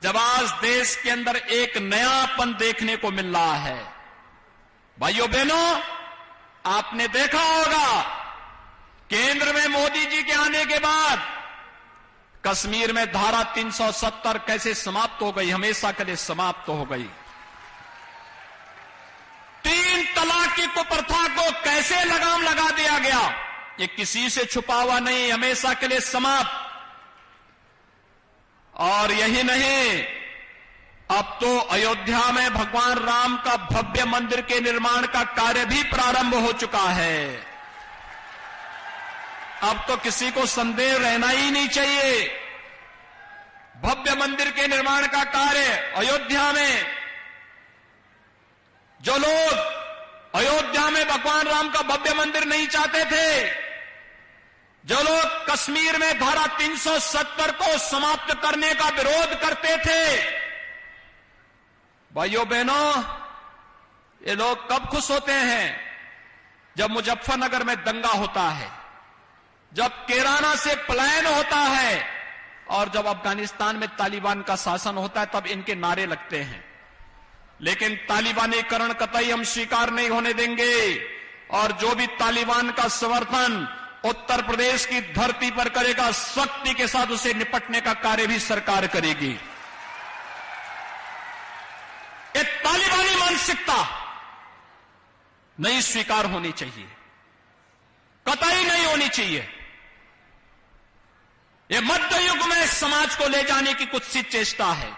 S10: जब आज देश के अंदर एक नयापन देखने को मिल रहा है। भाइयों बहनों, आपने देखा होगा केंद्र में मोदी जी के आने के बाद कश्मीर में धारा 370 कैसे समाप्त हो गई, हमेशा के लिए समाप्त हो गई। 3 तलाक की कुप्रथा को कैसे लगाम लगा दिया गया, ये किसी से छुपा हुआ नहीं, हमेशा के लिए समाप्त। और यही नहीं, अब तो अयोध्या में भगवान राम का भव्य मंदिर के निर्माण का कार्य भी प्रारंभ हो चुका है। अब तो किसी को संदेह रहना ही नहीं चाहिए। भव्य मंदिर के निर्माण का कार्य अयोध्या में, जो लोग अयोध्या में भगवान राम का भव्य मंदिर नहीं चाहते थे, जो लोग कश्मीर में धारा 370 को समाप्त करने का विरोध करते थे, भाइयों बहनों, ये लोग कब खुश होते हैं? जब मुजफ्फरनगर में दंगा होता है, जब कैराना से पलायन होता है और जब अफगानिस्तान में तालिबान का शासन होता है, तब इनके नारे लगते हैं। लेकिन तालिबानीकरण कतई हम स्वीकार नहीं होने देंगे और जो भी तालिबान का समर्थन उत्तर प्रदेश की धरती पर करेगा, सख्ती के साथ उसे निपटने का कार्य भी सरकार करेगी। ये तालिबानी मानसिकता नहीं स्वीकार होनी चाहिए, कतई नहीं होनी चाहिए। ये मध्य युग में समाज को ले जाने की कुत्सित चेष्टा है,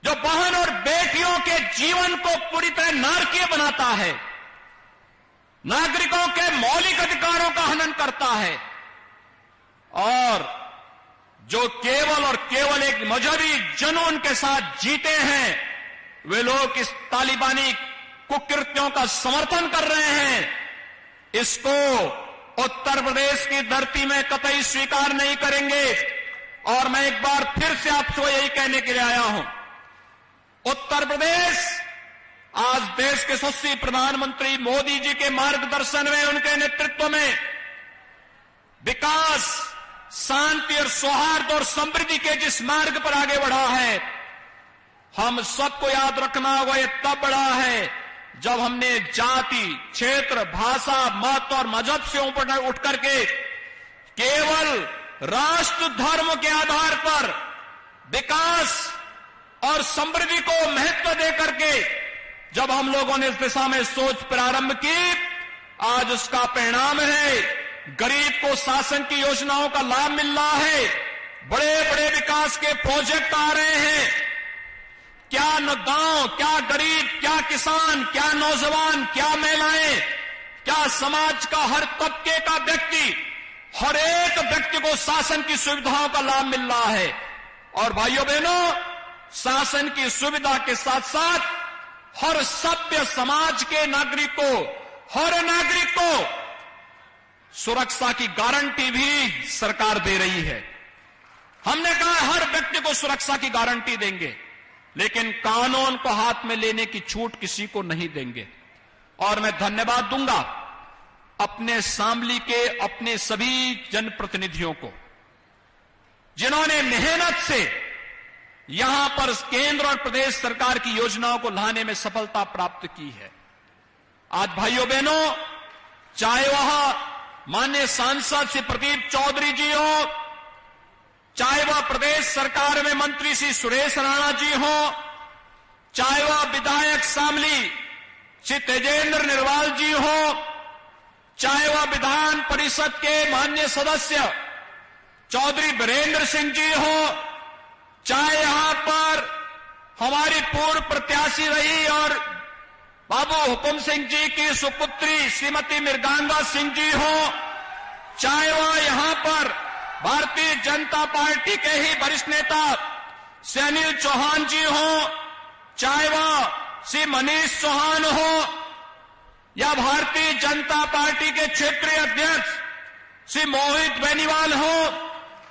S10: जो बहन और बेटियों के जीवन को पूरी तरह नारकीय बनाता है, नागरिकों के मौलिक अधिकारों का हनन करता है और जो केवल और केवल एक मजहबी जुनून के साथ जीते हैं, वे लोग इस तालिबानी कुकृत्यों का समर्थन कर रहे हैं। इसको उत्तर प्रदेश की धरती में कतई स्वीकार नहीं करेंगे। और मैं एक बार फिर से आपको यही कहने के लिए आया हूं, उत्तर प्रदेश आज देश के यशस्वी प्रधानमंत्री मोदी जी के मार्गदर्शन में, उनके नेतृत्व में विकास, शांति और सौहार्द और समृद्धि के जिस मार्ग पर आगे बढ़ा है, हम सबको याद रखना होगा, ये तब बढ़ा है जब हमने जाति, क्षेत्र, भाषा, मत और मजहब से ऊपर उठ करके केवल राष्ट्र धर्म के आधार पर विकास और समृद्धि को महत्व दे करके जब हम लोगों ने इस दिशा में सोच प्रारंभ की, आज उसका परिणाम है गरीब को शासन की योजनाओं का लाभ मिल रहा है, बड़े बड़े विकास के प्रोजेक्ट आ रहे हैं। क्या न गांव, क्या गरीब, क्या किसान, क्या नौजवान, क्या महिलाएं, क्या समाज का हर तबके का व्यक्ति, हर एक व्यक्ति को शासन की सुविधाओं का लाभ मिल रहा है। और भाइयों बहनों, शासन की सुविधा के साथ साथ हर सभ्य समाज के नागरिक को, हर नागरिक को सुरक्षा की गारंटी भी सरकार दे रही है। हमने कहा हर व्यक्ति को सुरक्षा की गारंटी देंगे। लेकिन कानून को हाथ में लेने की छूट किसी को नहीं देंगे। और मैं धन्यवाद दूंगा अपने शामली के अपने सभी जनप्रतिनिधियों को, जिन्होंने मेहनत से यहां पर केंद्र और प्रदेश सरकार की योजनाओं को लाने में सफलता प्राप्त की है। आज भाइयों बहनों, चाहे वह माननीय सांसद श्री प्रदीप चौधरी जी हो, चाहे वह प्रदेश सरकार में मंत्री श्री सुरेश राणा जी हो, चाहे वह विधायक शामली श्री तेजेंद्र निर्वाल जी हो, चाहे वह विधान परिषद के माननीय सदस्य चौधरी वीरेंद्र सिंह जी हो, चाहे यहां पर हमारी पूर्व प्रत्याशी रही और बाबू हुकुम सिंह जी की सुपुत्री श्रीमती मृगांगा सिंह जी हो, चाहे वह यहां पर भारतीय जनता पार्टी के ही वरिष्ठ नेता श्री अनिल चौहान जी हो, चाहे वह श्री मनीष चौहान हो, या भारतीय जनता पार्टी के क्षेत्रीय अध्यक्ष श्री मोहित बेनीवाल हो,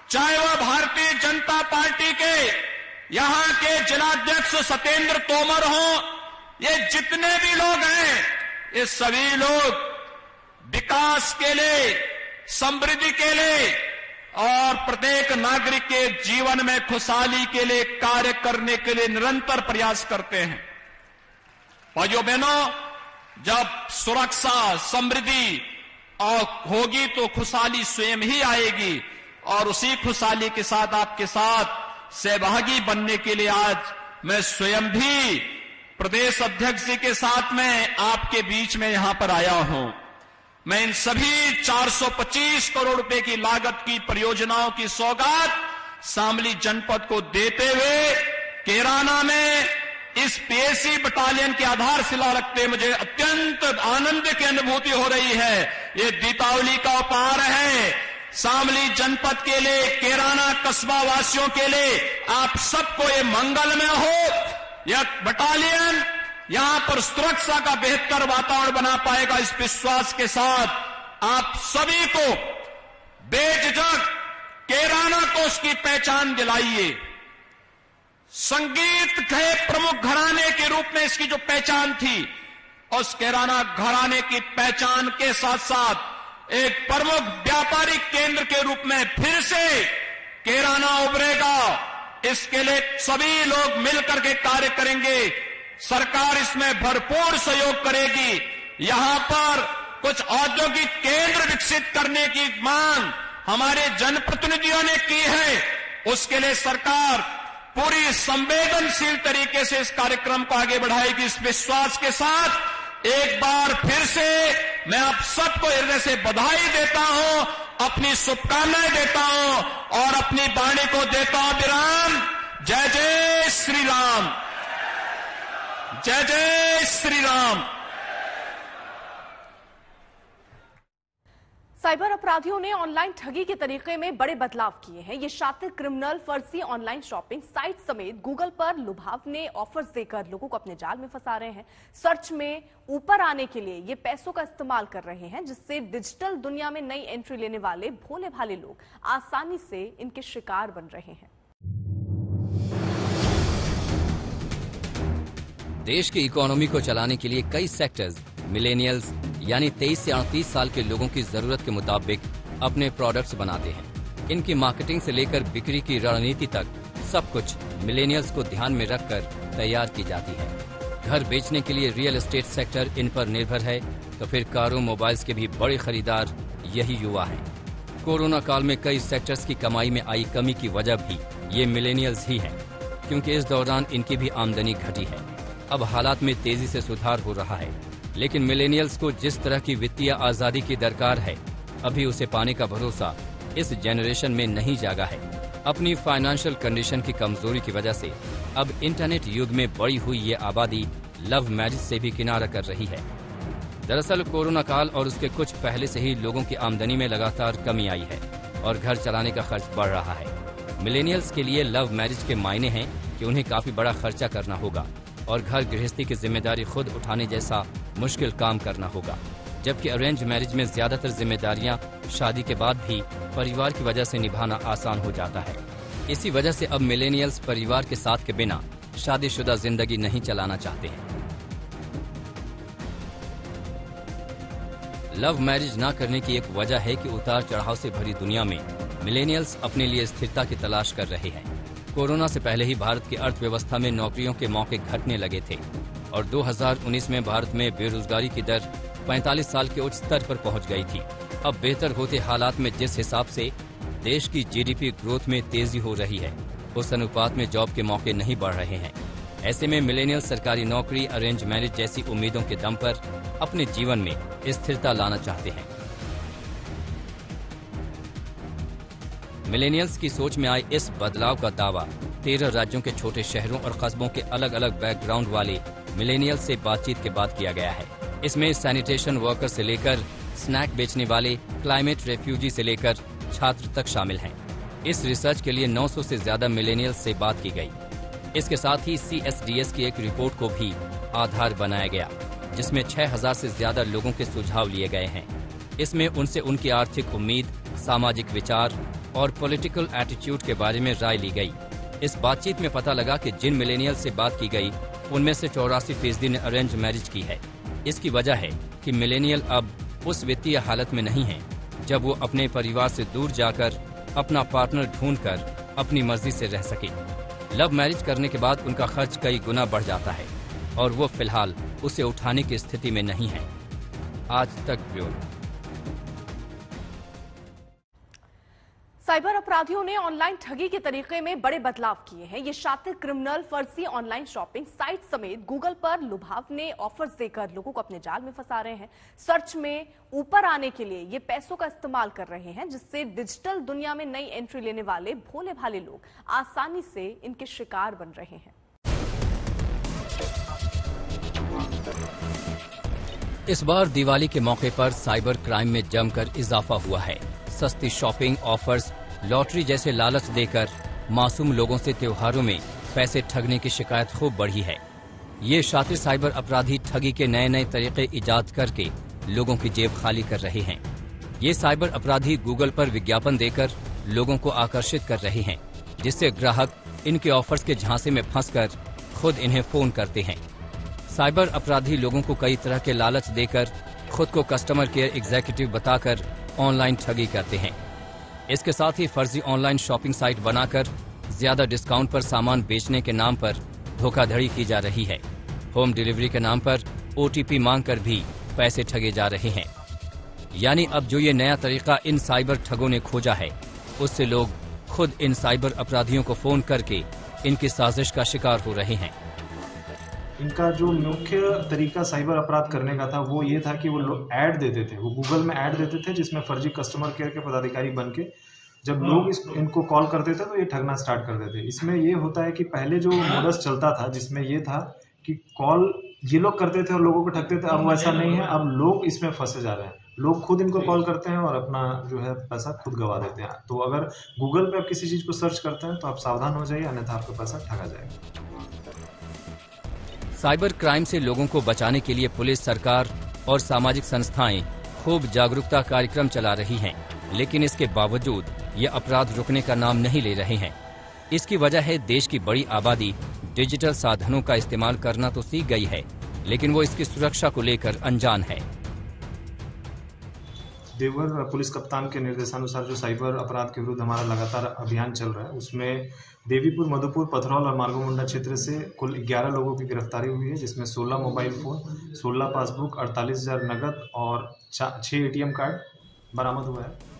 S10: चाहे वह भारतीय जनता पार्टी के यहां के जिलाध्यक्ष सत्येंद्र तोमर हो, ये जितने भी लोग हैं, ये सभी लोग विकास के लिए, समृद्धि के लिए और प्रत्येक नागरिक के जीवन में खुशहाली के लिए कार्य करने के लिए निरंतर प्रयास करते हैं। भाइयों बहनों, जब सुरक्षा, समृद्धि और होगी तो खुशहाली स्वयं ही आएगी, और उसी खुशहाली के साथ आपके साथ सहभागी बनने के लिए आज मैं स्वयं भी प्रदेश अध्यक्ष जी के साथ में आपके बीच में यहां पर आया हूं। मैं इन सभी 425 करोड़ रुपए की लागत की परियोजनाओं की सौगात शामली जनपद को देते हुए कैराना में इस पीएसी बटालियन की आधारशिला रखते मुझे अत्यंत आनंद की अनुभूति हो रही है। ये दीपावली का उपहार है शामली जनपद के लिए, कैराना कस्बा वासियों के लिए। आप सबको ये मंगलमय हो। यह बटालियन यहां पर सुरक्षा का बेहतर वातावरण बना पाएगा, इस विश्वास के साथ आप सभी को बेझिझक कैराना को उसकी पहचान दिलाइए। संगीत के प्रमुख घराने के रूप में इसकी जो पहचान थी, उस कैराना घराने की पहचान के साथ साथ एक प्रमुख व्यापारिक केंद्र के रूप में फिर से कैराना उभरेगा। इसके लिए सभी लोग मिलकर के कार्य करेंगे। सरकार इसमें भरपूर सहयोग करेगी। यहां पर कुछ औद्योगिक केंद्र विकसित करने की मांग हमारे जनप्रतिनिधियों ने की है। उसके लिए सरकार पूरी संवेदनशील तरीके से इस कार्यक्रम को आगे बढ़ाएगी। इस विश्वास के साथ एक बार फिर से मैं आप सबको हृदय से बधाई देता हूं, अपनी शुभकामनाएं देता हूं और अपनी वाणी को देता हूं विराम। जय जय श्री राम, जय जय श्री राम।
S1: साइबर अपराधियों ने ऑनलाइन ठगी के तरीके में बड़े बदलाव किए हैं। ये शातिर क्रिमिनल फर्जी ऑनलाइन शॉपिंग साइट समेत गूगल पर लुभावने ऑफर्स देकर लोगों को अपने जाल में फंसा रहे हैं। सर्च में ऊपर आने के लिए ये पैसों का इस्तेमाल कर रहे हैं, जिससे डिजिटल दुनिया में नई एंट्री लेने वाले भोले भाले लोग आसानी से इनके शिकार बन रहे हैं।
S12: देश की इकोनॉमी को चलाने के लिए कई सेक्टर्स मिलेनियल्स यानी 23 से 38 साल के लोगों की जरूरत के मुताबिक अपने प्रोडक्ट्स बनाते हैं। इनकी मार्केटिंग से लेकर बिक्री की रणनीति तक सब कुछ मिलेनियल्स को ध्यान में रखकर तैयार की जाती है। घर बेचने के लिए रियल एस्टेट सेक्टर इन पर निर्भर है, तो फिर कारों मोबाइल्स के भी बड़े खरीदार यही युवा हैं। कोरोना काल में कई सेक्टर्स की कमाई में आई कमी की वजह भी ये मिलेनियल्स ही हैं, क्योंकि इस दौरान इनकी भी आमदनी घटी है। अब हालात में तेजी से सुधार हो रहा है, लेकिन मिलेनियल्स को जिस तरह की वित्तीय आजादी की दरकार है, अभी उसे पाने का भरोसा इस जनरेशन में नहीं जागा है। अपनी फाइनेंशियल कंडीशन की कमजोरी की वजह से अब इंटरनेट युग में बढ़ी हुई ये आबादी लव मैरिज से भी किनारा कर रही है। दरअसल कोरोना काल और उसके कुछ पहले से ही लोगों की आमदनी में लगातार कमी आई है और घर चलाने का खर्च बढ़ रहा है। मिलेनियल्स के लिए लव मैरिज के मायने हैं कि उन्हें काफी बड़ा खर्चा करना होगा और घर गृहस्थी की जिम्मेदारी खुद उठाने जैसा मुश्किल काम करना होगा, जबकि अरेंज मैरिज में ज्यादातर जिम्मेदारियां शादी के बाद भी परिवार की वजह से निभाना आसान हो जाता है। इसी वजह से अब मिलेनियल्स परिवार के साथ के बिना शादीशुदा जिंदगी नहीं चलाना चाहते हैं। लव मैरिज ना करने की एक वजह है कि उतार चढ़ाव से भरी दुनिया में मिलेनियल्स अपने लिए स्थिरता की तलाश कर रहे हैं। कोरोना से पहले ही भारत की अर्थव्यवस्था में नौकरियों के मौके घटने लगे थे और 2019 में भारत में बेरोजगारी की दर 45 साल के उच्च स्तर पर पहुंच गई थी। अब बेहतर होते हालात में जिस हिसाब से देश की जीडीपी ग्रोथ में तेजी हो रही है, उस अनुपात में जॉब के मौके नहीं बढ़ रहे हैं। ऐसे में मिलेनियल सरकारी नौकरी, अरेंज मैरिज जैसी उम्मीदों के दम पर अपने जीवन में स्थिरता लाना चाहते हैं। मिलेनियल्स की सोच में आए इस बदलाव का दावा 13 राज्यों के छोटे शहरों और कस्बों के अलग अलग बैकग्राउंड वाले मिलेनियल से बातचीत के बाद किया गया है। इसमें सैनिटेशन वर्कर से लेकर स्नैक बेचने वाले, क्लाइमेट रेफ्यूजी से लेकर छात्र तक शामिल हैं। इस रिसर्च के लिए 900 से ज्यादा मिलेनियल्स से बात की गई। इसके साथ ही CSDS की एक रिपोर्ट को भी आधार बनाया गया, जिसमें 6000 से ज्यादा लोगों के सुझाव लिए गए हैं। इसमें उनसे उनकी आर्थिक उम्मीद, सामाजिक विचार और पॉलिटिकल एटीट्यूड के बारे में राय ली गई। इस बातचीत में पता लगा कि जिन मिलेनियल से बात की गई उनमें से 84% ने अरेंज मैरिज की है। इसकी वजह है कि मिलेनियल अब उस वित्तीय हालत में नहीं है जब वो अपने परिवार से दूर जाकर अपना पार्टनर ढूंढकर अपनी मर्जी से रह सके। लव मैरिज करने के बाद उनका खर्च कई गुना बढ़ जाता है और वो फिलहाल उसे उठाने की स्थिति में नहीं है। आज तक ब्यूरो।
S1: साइबर अपराधियों ने ऑनलाइन ठगी के तरीके में बड़े बदलाव किए हैं। ये शातिर क्रिमिनल फर्जी ऑनलाइन शॉपिंग साइट समेत गूगल पर लुभावने ऑफर्स देकर लोगों को अपने जाल में फंसा रहे हैं। सर्च में ऊपर आने के लिए ये पैसों का इस्तेमाल कर रहे हैं, जिससे डिजिटल दुनिया में नई एंट्री लेने वाले भोले भाले लोग आसानी से इनके शिकार बन रहे हैं।
S12: इस बार दिवाली के मौके पर साइबर क्राइम में जमकर इजाफा हुआ है। सस्ती शॉपिंग ऑफर्स, लॉटरी जैसे लालच देकर मासूम लोगों से त्योहारों में पैसे ठगने की शिकायत खूब बढ़ी है। ये शातिर साइबर अपराधी ठगी के नए नए तरीके इजाद करके लोगों की जेब खाली कर रहे हैं। ये साइबर अपराधी गूगल पर विज्ञापन देकर लोगों को आकर्षित कर रहे हैं, जिससे ग्राहक इनके ऑफर्स के झांसे में फंसकर खुद इन्हें फोन करते हैं। साइबर अपराधी लोगों को कई तरह के लालच देकर खुद को कस्टमर केयर एग्जीक्यूटिव बताकर ऑनलाइन ठगी करते हैं। इसके साथ ही फर्जी ऑनलाइन शॉपिंग साइट बनाकर ज्यादा डिस्काउंट पर सामान बेचने के नाम पर धोखाधड़ी की जा रही है। होम डिलीवरी के नाम पर OTP मांगकर भी पैसे ठगे जा रहे हैं। यानी अब जो ये नया तरीका इन साइबर ठगों ने खोजा है, उससे लोग खुद इन साइबर अपराधियों को फोन करके इनकी साजिश का शिकार हो रहे हैं।
S13: इनका जो मुख्य तरीका साइबर अपराध करने का था वो ये था कि वो लोग ऐड देते थे, वो गूगल में ऐड देते थे, जिसमें फर्जी कस्टमर केयर के पदाधिकारी बन के जब लोग इनको कॉल करते थे तो ये ठगना स्टार्ट कर देते थे। इसमें ये होता है कि पहले जो मोडस चलता था जिसमें ये था कि कॉल ये लोग करते थे और लोगों को ठगते थे, अब वैसा नहीं है। अब लोग इसमें फंसे जा रहे हैं, लोग खुद इनको कॉल करते हैं और अपना जो है पैसा खुद गवा देते हैं। तो अगर गूगल पे आप किसी चीज को सर्च करते हैं तो आप सावधान हो जाइए, अन्यथा आपका पैसा ठगा जाएगा।
S12: साइबर क्राइम से लोगों को बचाने के लिए पुलिस, सरकार और सामाजिक संस्थाएं खूब जागरूकता कार्यक्रम चला रही हैं, लेकिन इसके बावजूद ये अपराध रुकने का नाम नहीं ले रहे हैं। इसकी वजह है देश की बड़ी आबादी डिजिटल साधनों का इस्तेमाल करना तो सीख गई है, लेकिन वो इसकी सुरक्षा को लेकर अनजान है।
S13: देवघर पुलिस कप्तान के निर्देशानुसार जो साइबर अपराध के विरुद्ध हमारा लगातार अभियान चल रहा है, उसमें देवीपुर, मधुपुर, पथरौल और मालगोमुंडा क्षेत्र से कुल 11 लोगों की गिरफ्तारी हुई है, जिसमें 16 मोबाइल फोन, 16 पासबुक, 48,000 नकद और 6 ATM कार्ड बरामद हुआ है।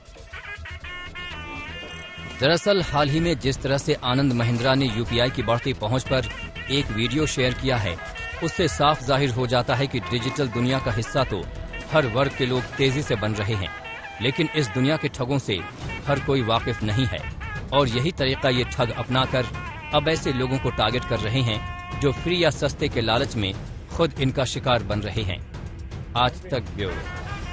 S12: दरअसल हाल ही में जिस तरह से आनंद महिंद्रा ने UPI की बढ़ती पहुंच पर एक वीडियो शेयर किया है, उससे साफ जाहिर हो जाता है कि डिजिटल दुनिया का हिस्सा तो हर वर्ग के लोग तेजी से बन रहे हैं, लेकिन इस दुनिया के ठगों से हर कोई वाकिफ नहीं है और यही तरीका ये ठग अपनाकर अब ऐसे लोगों को टारगेट कर रहे हैं जो फ्री या सस्ते के लालच में खुद इनका शिकार बन रहे हैं। आज तक ब्यूरो।